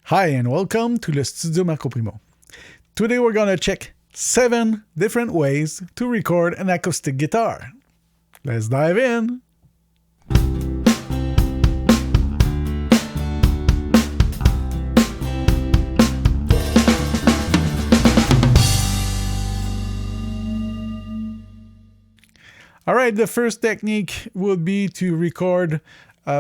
Hi and welcome to the Studio Marco Primeau. Today we're going to check 7 different ways to record an acoustic guitar. Let's dive in. Alright, the first technique would be to record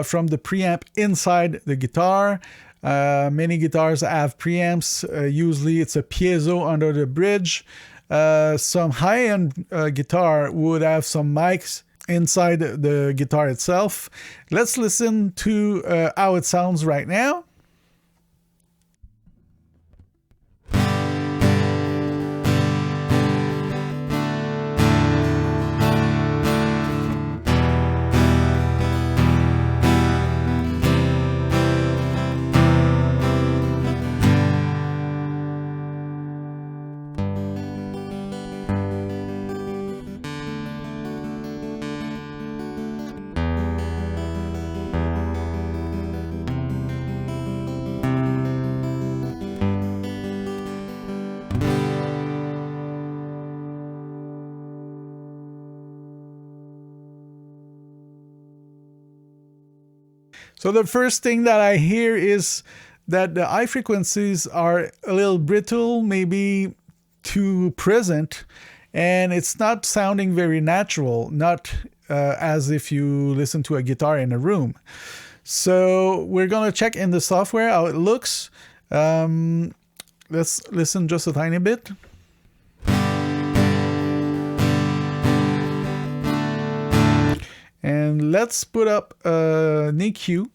from the preamp inside the guitar. Many guitars have preamps. Usually it's a piezo under the bridge. Some high-end guitar would have some mics inside the guitar itself. Let's listen to how it sounds right now. So the first thing that I hear is that the high frequencies are a little brittle, maybe too present, and it's not sounding very natural, not as if you listen to a guitar in a room. So we're going to check in the software how it looks. Let's listen just a tiny bit. And let's put up an EQ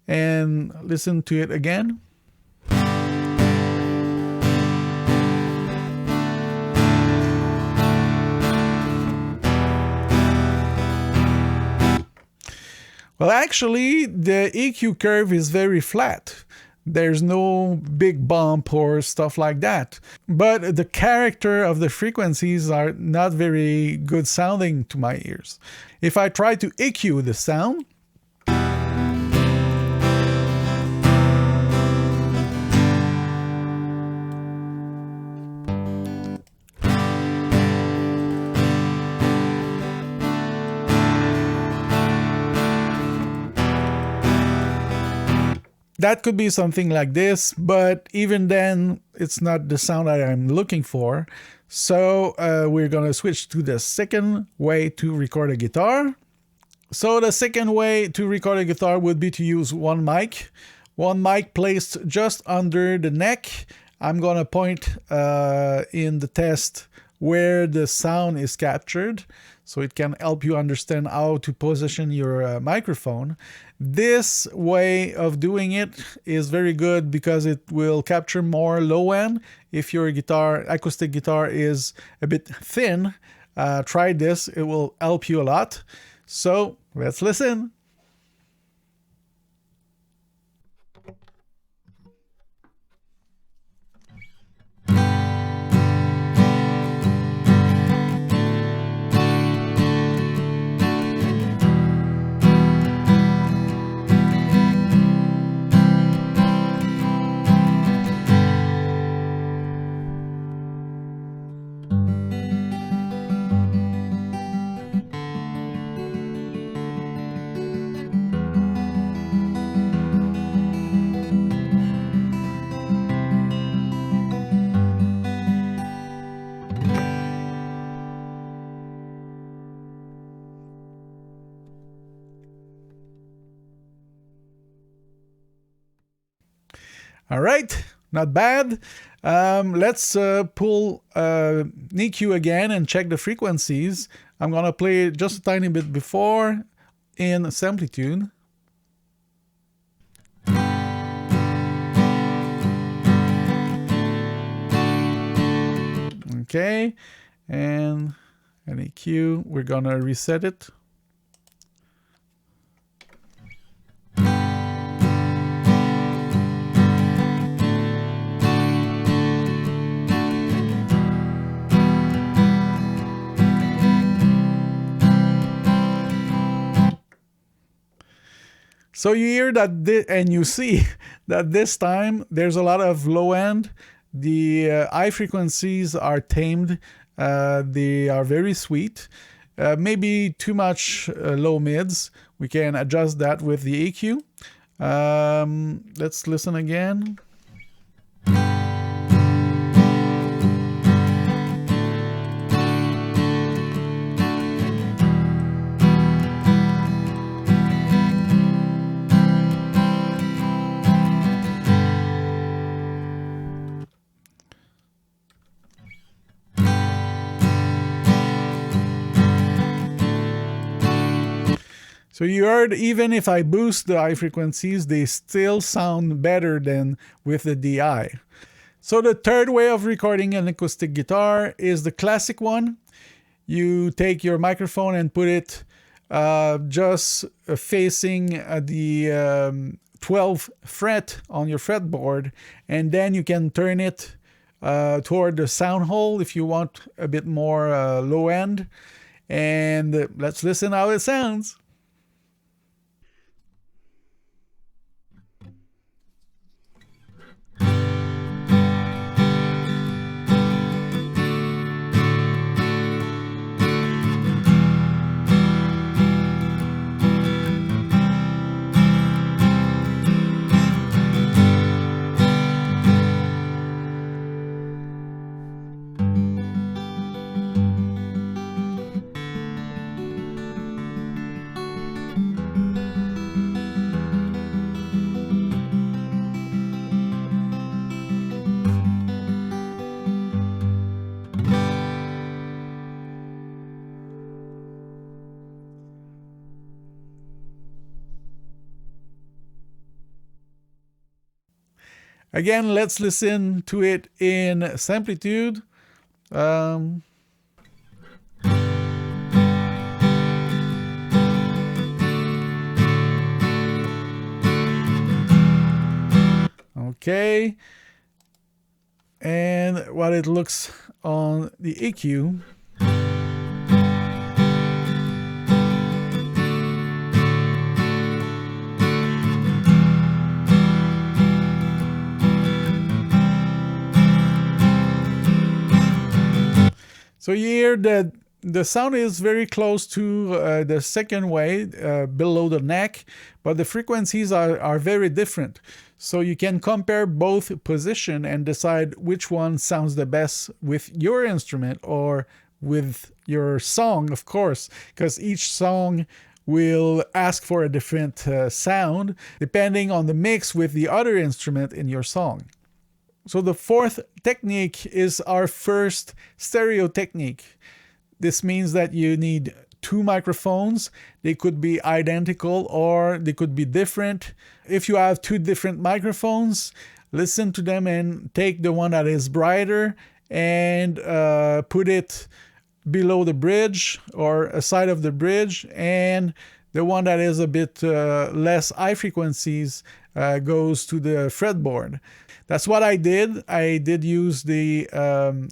and listen to it again. Well, actually, the EQ curve is very flat. There's no big bump or stuff like that. But the character of the frequencies are not very good sounding to my ears. If I try to EQ the sound, that could be something like this, but even then, it's not the sound that I'm looking for. So we're going to switch to the second way to record a guitar. So the second way to record a guitar would be to use one mic placed just under the neck. I'm going to point in the test where the sound is captured, so it can help you understand how to position your microphone. This way of doing it is very good because it will capture more low end. If your acoustic guitar is a bit thin, try this. It will help you a lot. So let's listen. All right, not bad. Let's pull EQ again and check the frequencies. I'm going to play just a tiny bit before in samplitude. Okay, and an EQ, we're going to reset it. So you hear that, and you see that this time there's a lot of low end. The high frequencies are tamed. They are very sweet. Maybe too much low mids. We can adjust that with the EQ. Let's listen again. So you heard, even if I boost the high frequencies, they still sound better than with the DI. So the third way of recording an acoustic guitar is the classic one. You take your microphone and put it just facing the 12th fret on your fretboard, and then you can turn it toward the sound hole if you want a bit more low end. And let's listen how it sounds. Again, let's listen to it in samplitude. Okay. And what it looks on the EQ. So you hear that the sound is very close to the second way, below the neck, but the frequencies are very different. So you can compare both position and decide which one sounds the best with your instrument or with your song, of course, because each song will ask for a different sound depending on the mix with the other instrument in your song. So the fourth technique is our first stereo technique. This means that you need two microphones. They could be identical or they could be different. If you have two different microphones, listen to them and take the one that is brighter and put it below the bridge or aside of the bridge, and the one that is a bit less high frequencies goes to the fretboard. That's what I did. I did use the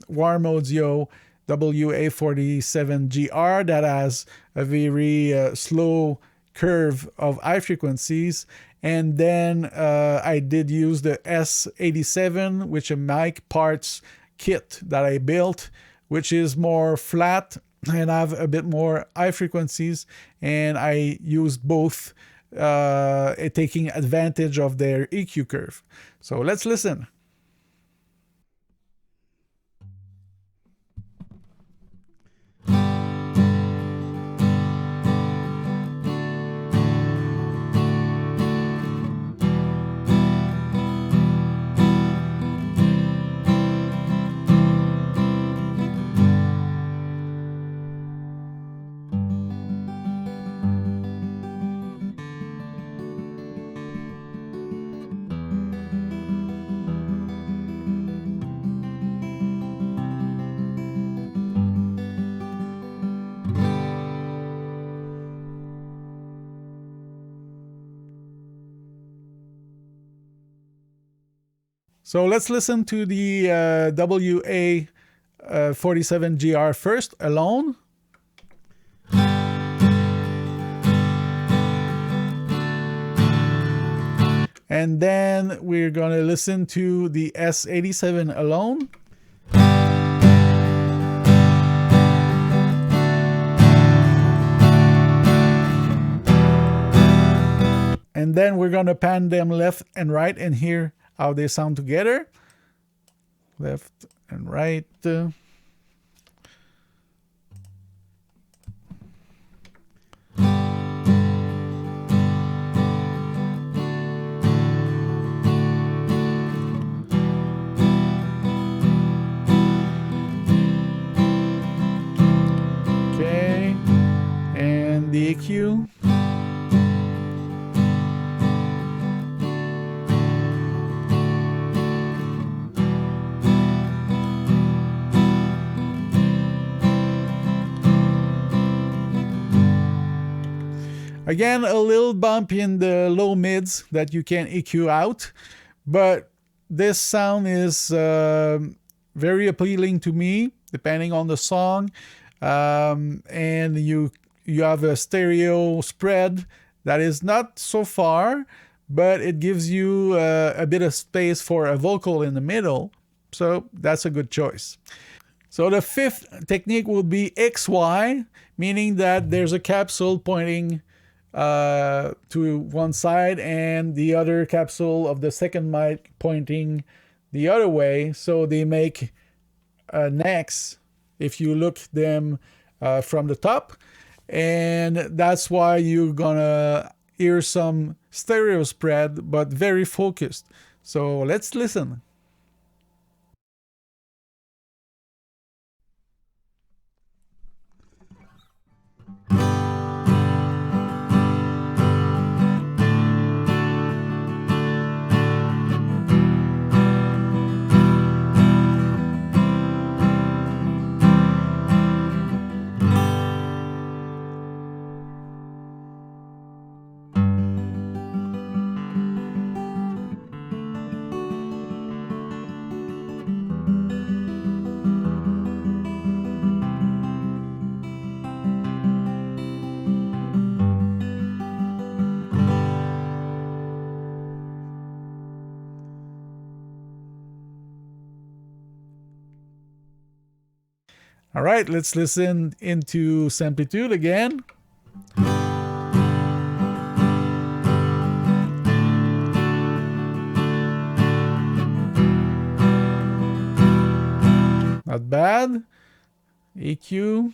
Warm Audio WA47GR that has a very slow curve of high frequencies. And then I did use the S87, which is a mic parts kit that I built, which is more flat and have a bit more high frequencies. And I used both, taking advantage of their EQ curve. So let's listen. So let's listen to the WA47GR first, alone. And then we're going to listen to the S87 alone. And then we're going to pan them left and right and hear how they sound together. Left and right. Okay. And the EQ. Again, a little bump in the low mids that you can EQ out, but this sound is very appealing to me, depending on the song. And you have a stereo spread that is not so far, but it gives you a bit of space for a vocal in the middle. So that's a good choice. So the fifth technique will be XY, meaning that there's a capsule pointing to one side and the other capsule of the second mic pointing the other way, so they make necks if you look them from the top, and that's why you're gonna hear some stereo spread but very focused. So let's listen. All right, let's listen into samplitude again. Not bad. EQ.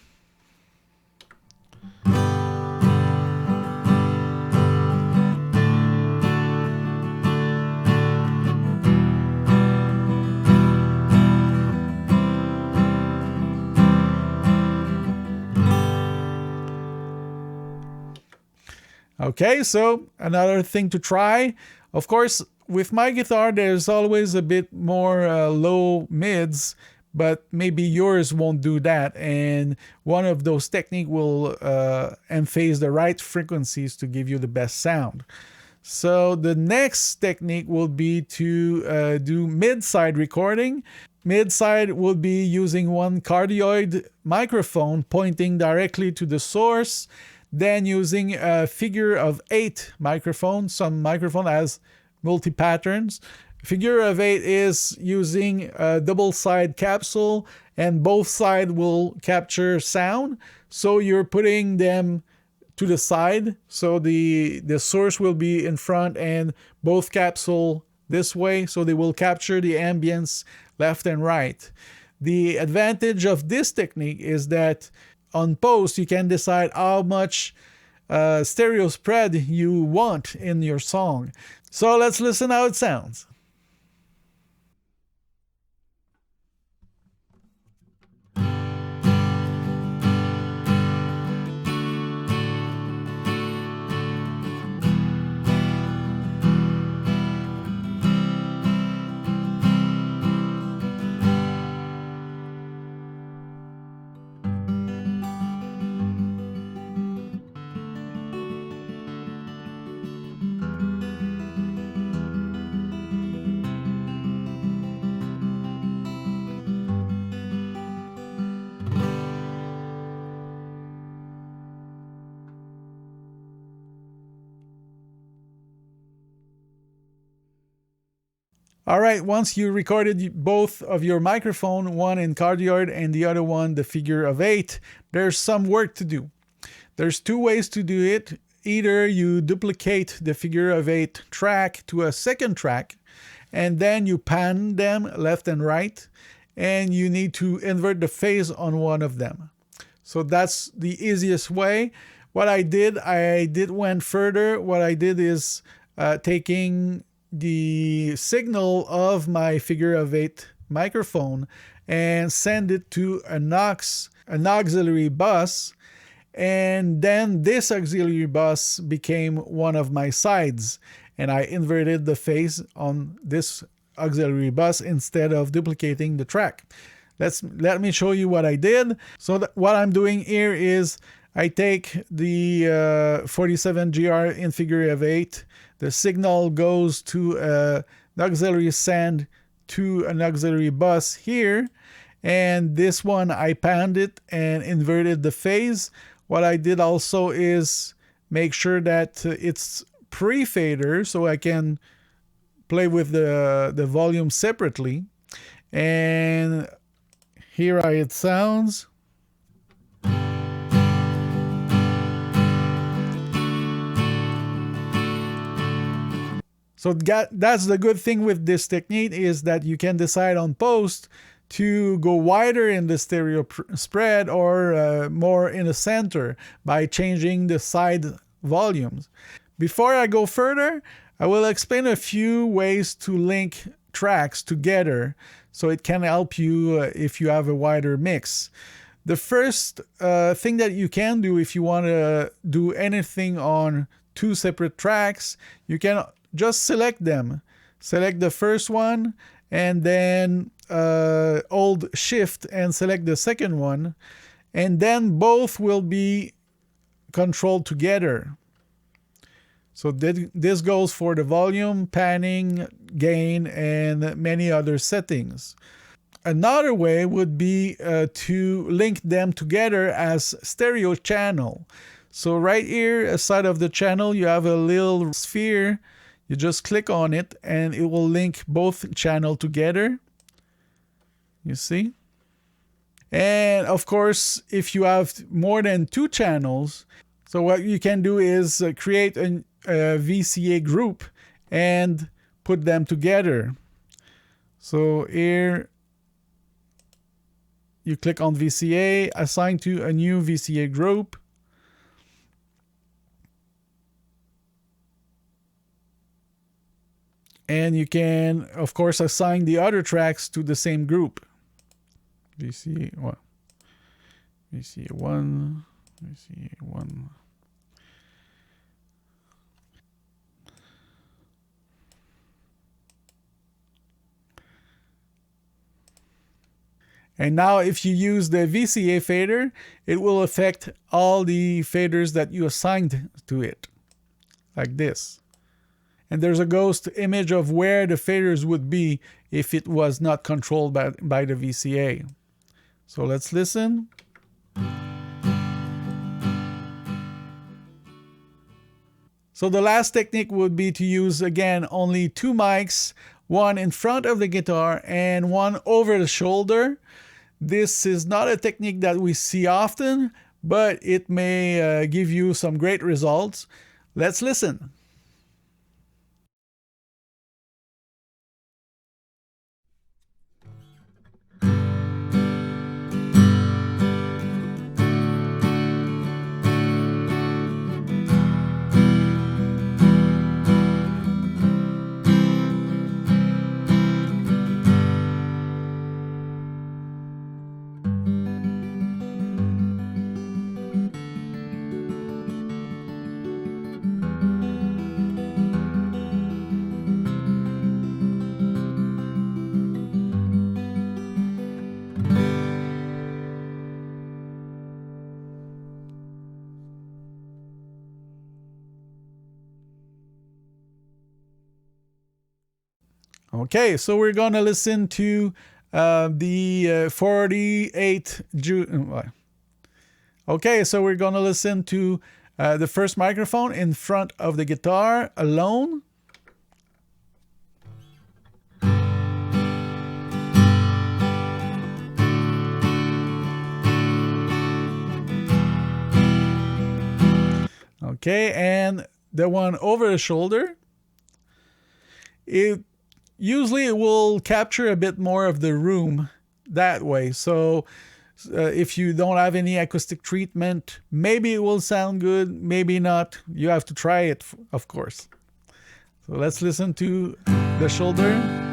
Okay, so another thing to try. Of course, with my guitar, there's always a bit more low mids, but maybe yours won't do that. And one of those techniques will emphasize the right frequencies to give you the best sound. So the next technique will be to do mid-side recording. Mid-side will be using one cardioid microphone pointing directly to the source, then using a figure of 8 microphone. Some microphone has multi-patterns. Figure of 8 is using a double-side capsule, and both sides will capture sound. So you're putting them to the side, so the source will be in front and both capsule this way, so they will capture the ambience left and right. The advantage of this technique is that on post you can decide how much stereo spread you want in your song. So let's listen how it sounds. All right, once you recorded both of your microphone, one in cardioid and the other one the figure of 8, there's some work to do. There's two ways to do it. Either you duplicate the figure of 8 track to a second track, and then you pan them left and right, and you need to invert the phase on one of them. So that's the easiest way. What I did went further. What I did is taking the signal of my figure of 8 microphone and send it to an auxiliary bus, and then this auxiliary bus became one of my sides, and I inverted the phase on this auxiliary bus instead of duplicating the track. Let me show you what I did. So what I'm doing here is I take the 47 GR in figure of 8. The signal goes to an auxiliary send to an auxiliary bus here, and this one I panned it and inverted the phase. What I did also is make sure that it's pre-fader so I can play with the volume separately. And here it sounds. So that's the good thing with this technique, is that you can decide on post to go wider in the stereo spread or more in the center by changing the side volumes. Before I go further, I will explain a few ways to link tracks together so it can help you if you have a wider mix. The first thing that you can do if you want to do anything on two separate tracks, you can just select them. Select the first one and then hold shift and select the second one, and then both will be controlled together. So this goes for the volume, panning, gain, and many other settings. Another way would be to link them together as stereo channel. So right here, aside of the channel, you have a little sphere. You just click on it and it will link both channels together. You see? And of course, if you have more than two channels, so what you can do is create a VCA group and put them together. So here you click on VCA, assign to a new VCA group. And you can, of course, assign the other tracks to the same group. VCA1, VCA1, VCA1. And now if you use the VCA fader, it will affect all the faders that you assigned to it, like this. And there's a ghost image of where the faders would be if it was not controlled by the VCA. So let's listen. So the last technique would be to use, again, only two mics, one in front of the guitar and one over the shoulder. This is not a technique that we see often, but it may give you some great results. Let's listen. Okay, so we're gonna listen to the 48 June. Okay, so we're gonna listen to the first microphone in front of the guitar alone. Okay, and the one over the shoulder, it usually will capture a bit more of the room that way. So if you don't have any acoustic treatment, maybe it will sound good, maybe not. You have to try it, of course. So let's listen to the shoulder.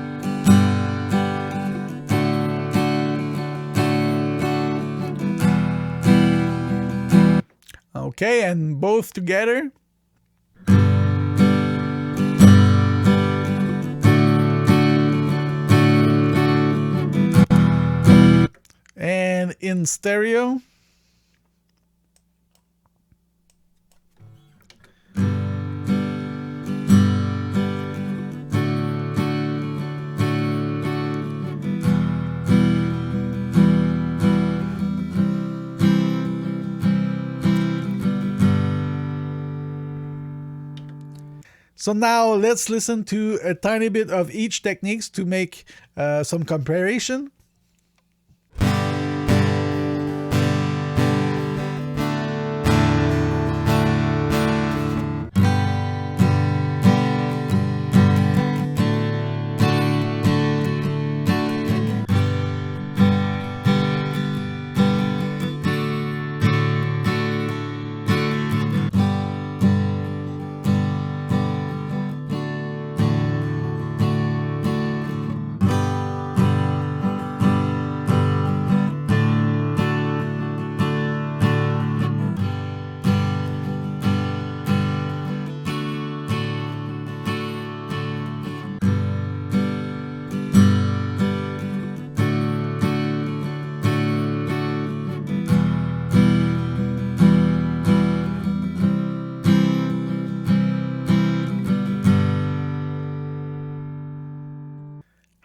Okay, and both together. And in stereo. So now let's listen to a tiny bit of each techniques to make some comparison.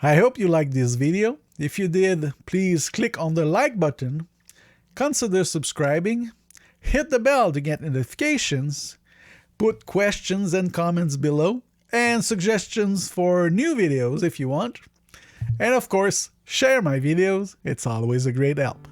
I hope you liked this video. If you did, please click on the like button, consider subscribing, hit the bell to get notifications, put questions and comments below, and suggestions for new videos if you want. And of course, share my videos, it's always a great help.